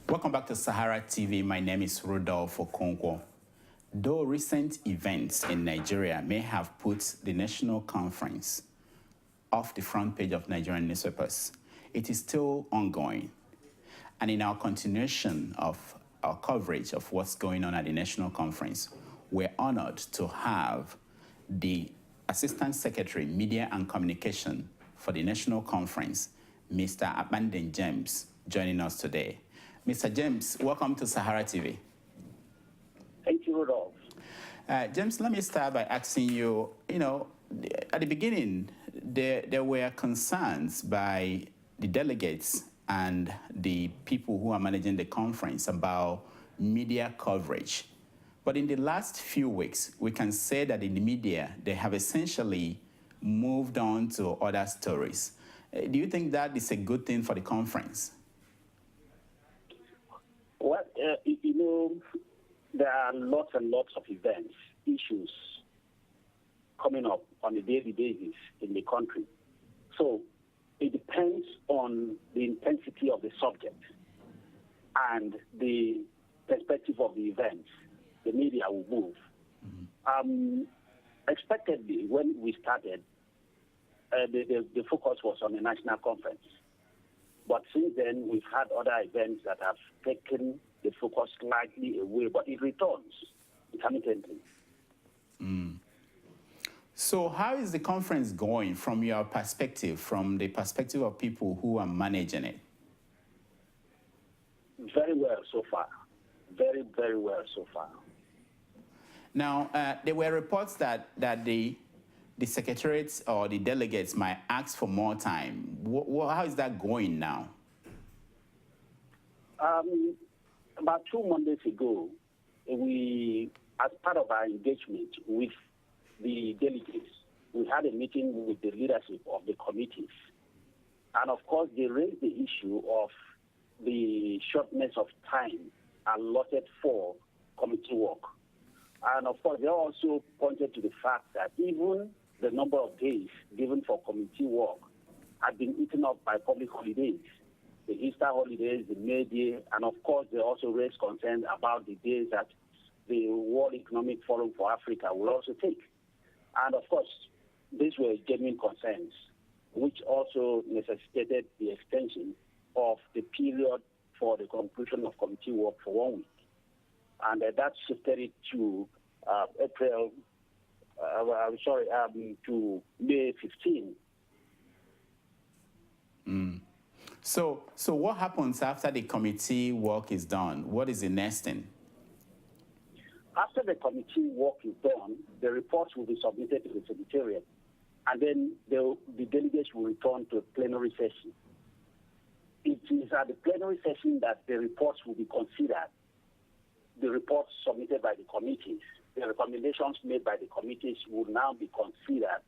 Welcome back to Sahara TV. My name is Rudolf Okonkwo. Though recent events in Nigeria may have put the national conference off the front page of Nigerian newspapers, it is still ongoing. And in our continuation of our coverage of what's going on at the national conference, we're honored to have the Assistant Secretary, Media and Communication for the national conference, Mr. Akpandem James, joining us today. Mr. James, welcome to Sahara TV. Thank you, Rudolf. James, let me start by asking you, at the beginning, there were concerns by the delegates and the people who are managing the conference about media coverage. But in the last few weeks, we can say that in the media, they have essentially moved on to other stories. Do you think that is a good thing for the conference? Well, there are lots and lots of events, issues coming up on a daily basis in the country. So it depends on the intensity of the subject and the perspective of the events. The media will move. Mm-hmm. Expectedly, when we started, the focus was on the national conference. But since then, we've had other events that have taken the focus slightly away, but it returns intermittently. So how is the conference going from your perspective, from the perspective of people who are managing it? Very well so far. Very, very well so far. Now, there were reports that the secretariats or the delegates might ask for more time. How is that going now? About 2 Mondays ago, we, as part of our engagement with the delegates, we had a meeting with the leadership of the committees. And of course, they raised the issue of the shortness of time allotted for committee work. And of course, they also pointed to the fact that even the number of days given for committee work had been eaten up by public holidays, the Easter holidays, the May Day, and of course, they also raised concerns about the days that the World Economic Forum for Africa will also take. And of course, these were genuine concerns, which also necessitated the extension of the period for the conclusion of committee work for 1 week. And that shifted it to to May 15. So what happens after the committee work is done? What is the next thing? After the committee work is done, the reports will be submitted to the Secretariat, and then the delegates will return to a plenary session. It is at the plenary session that the reports will be considered, the reports submitted by the committees. The recommendations made by the committees will now be considered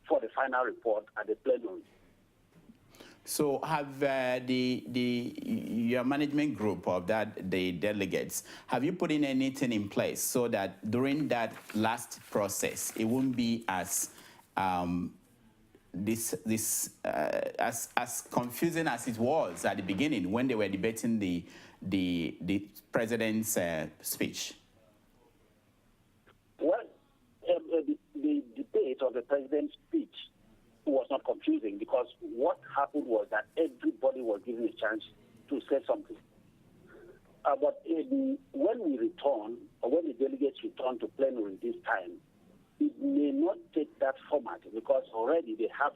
for the final report at the plenary. So have your management group of the delegates, have you put in anything in place so that during that last process, it won't be as as confusing as it was at the beginning when they were debating the president's speech? Well, the debate of the president's speech was not confusing because what happened was that everybody was given a chance to say something. But when we return, or when the delegates return to plenary this time, it may not take that format because already they have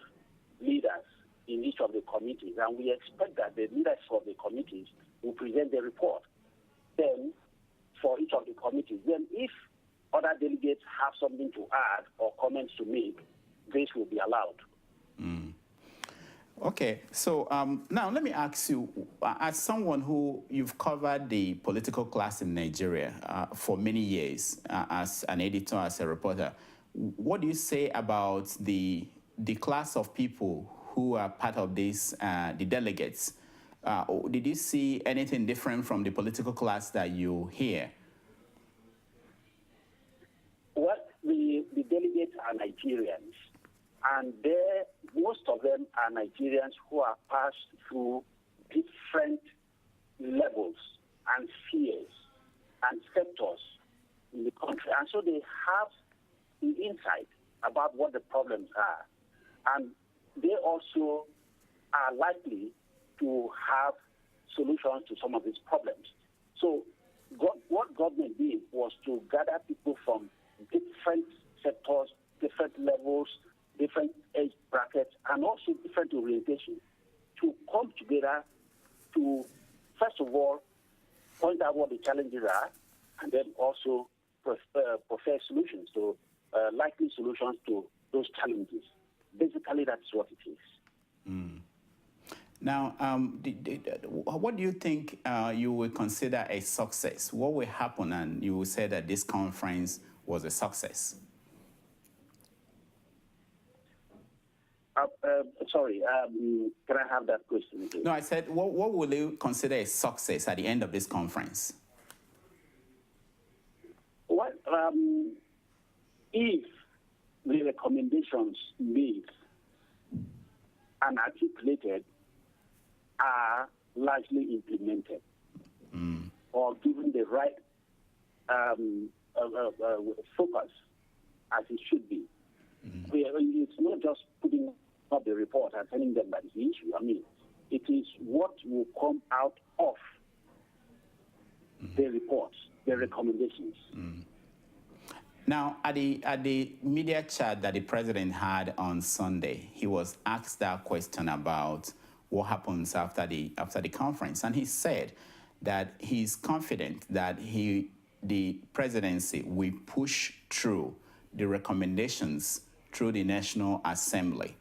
leaders in each of the committees, and we expect that the leaders of the committees will present the report. Then, for each of the committees, then if other delegates have something to add or comments to make, this will be allowed. Okay, so now let me ask you, as someone who you've covered the political class in Nigeria for many years as an editor, as a reporter, what do you say about the class of people who are part of this, the delegates? Did you see anything different from the political class that you hear? Well, the delegates are Nigerians, and most of them are Nigerians who are passed through different levels and spheres and sectors in the country. And so they have the insight about what the problems are. And they also are likely to have solutions to some of these problems. So what government did was to gather people from different sectors, different levels, different age brackets, and also different orientations to come together to, first of all, point out what the challenges are, and then also profess solutions to likely solutions to those challenges. Basically, that's what it is. Mm. Now, what do you think you will consider a success? What will happen and you will say that this conference was a success? Sorry, can I have that question again? No, I said, what will you consider a success at the end of this conference? Well, if the recommendations made and articulated are largely implemented or given the right focus as it should be. It's not just putting up the report and telling them that is the issue. I mean, it is what will come out of the reports, the recommendations. Now, at the media chat that the president had on Sunday, he was asked that question about what happens after the conference, and he said that he's confident that the presidency will push through the recommendations through the National Assembly.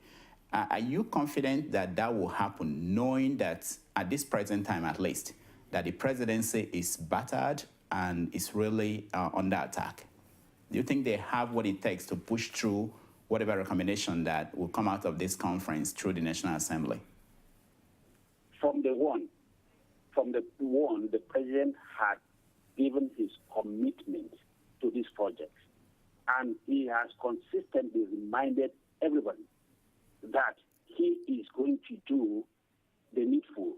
Are you confident that that will happen, knowing that at this present time, at least, that the presidency is battered and is really under attack? Do you think they have what it takes to push through whatever recommendation that will come out of this conference through the National Assembly? From the one, the president had given his commitment to this project. And he has consistently reminded everybody that he is going to do the needful.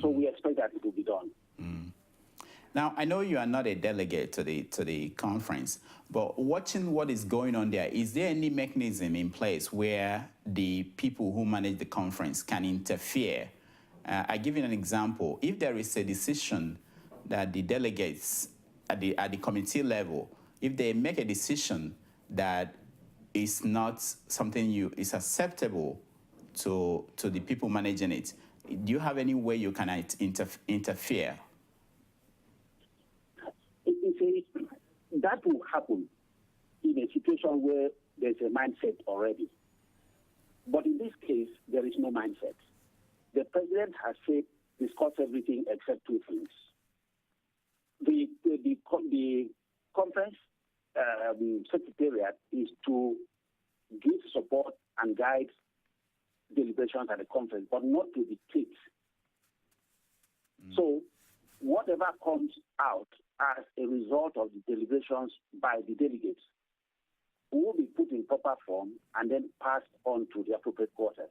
So we expect that it will be done. Now, I know you are not a delegate to the conference, but watching what is going on there, is there any mechanism in place where the people who manage the conference can interfere? I give you an example. If there is a decision that the delegates at the committee level, if they make a decision that is not something is acceptable to the people managing it, do you have any way you can interfere? That will happen in a situation where there's a mindset already. But in this case, there is no mindset. The president has said, discuss everything except two things. The conference secretariat is to give support and guide deliberations at the conference, but not to dictate. So whatever comes out as a result of the deliberations by the delegates will be put in proper form and then passed on to the appropriate quarters.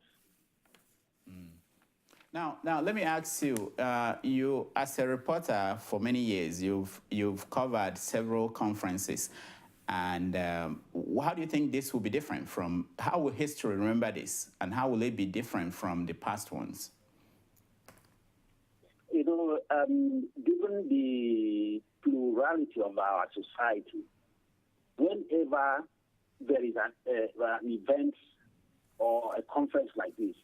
Now, let me ask you, you as a reporter for many years, you've covered several conferences, and how do you think this will be different from, how will history remember this, and how will it be different from the past ones? You know, given the plurality of our society, whenever there is an event or a conference like this,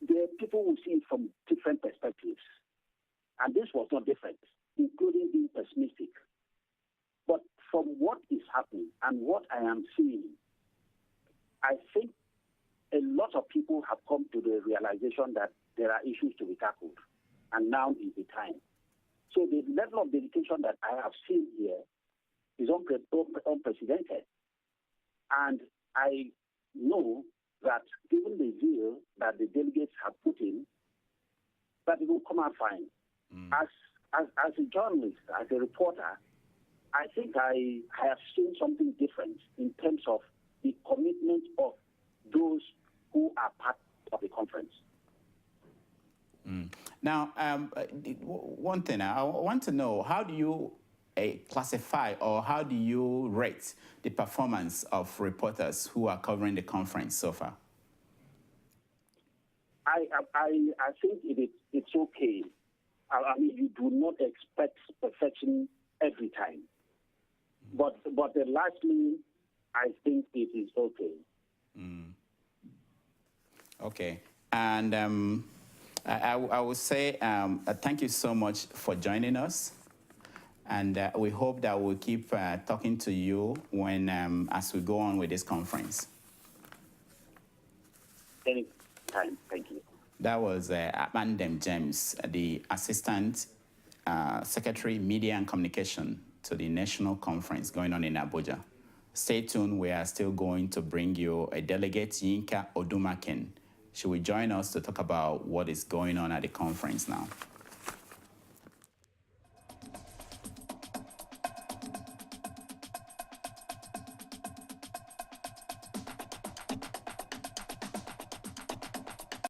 the people will see it from different perspectives. And this was not different, including being pessimistic. But from what is happening and what I am seeing, I think a lot of people have come to the realization that there are issues to be tackled, and now is the time. So the level of dedication that I have seen here is unprecedented. And I know that given the zeal that the delegates have put in, that it will come out fine. As a journalist, as a reporter, I think I have seen something different in terms of the commitment of those who are part of the conference. Now, one thing I want to know, how do you classify or how do you rate the performance of reporters who are covering the conference so far? I think it's okay. I mean, you do not expect perfection every time. But largely, I think it is okay. Okay. And I would say thank you so much for joining us. And we hope that we'll keep talking to you when as we go on with this conference. Anytime. Thank you. That was Akpandem James, the Assistant Secretary, Media and Communication to the National Conference going on in Abuja. Stay tuned. We are still going to bring you a delegate, Yinka Odumakin. She will join us to talk about what is going on at the conference now.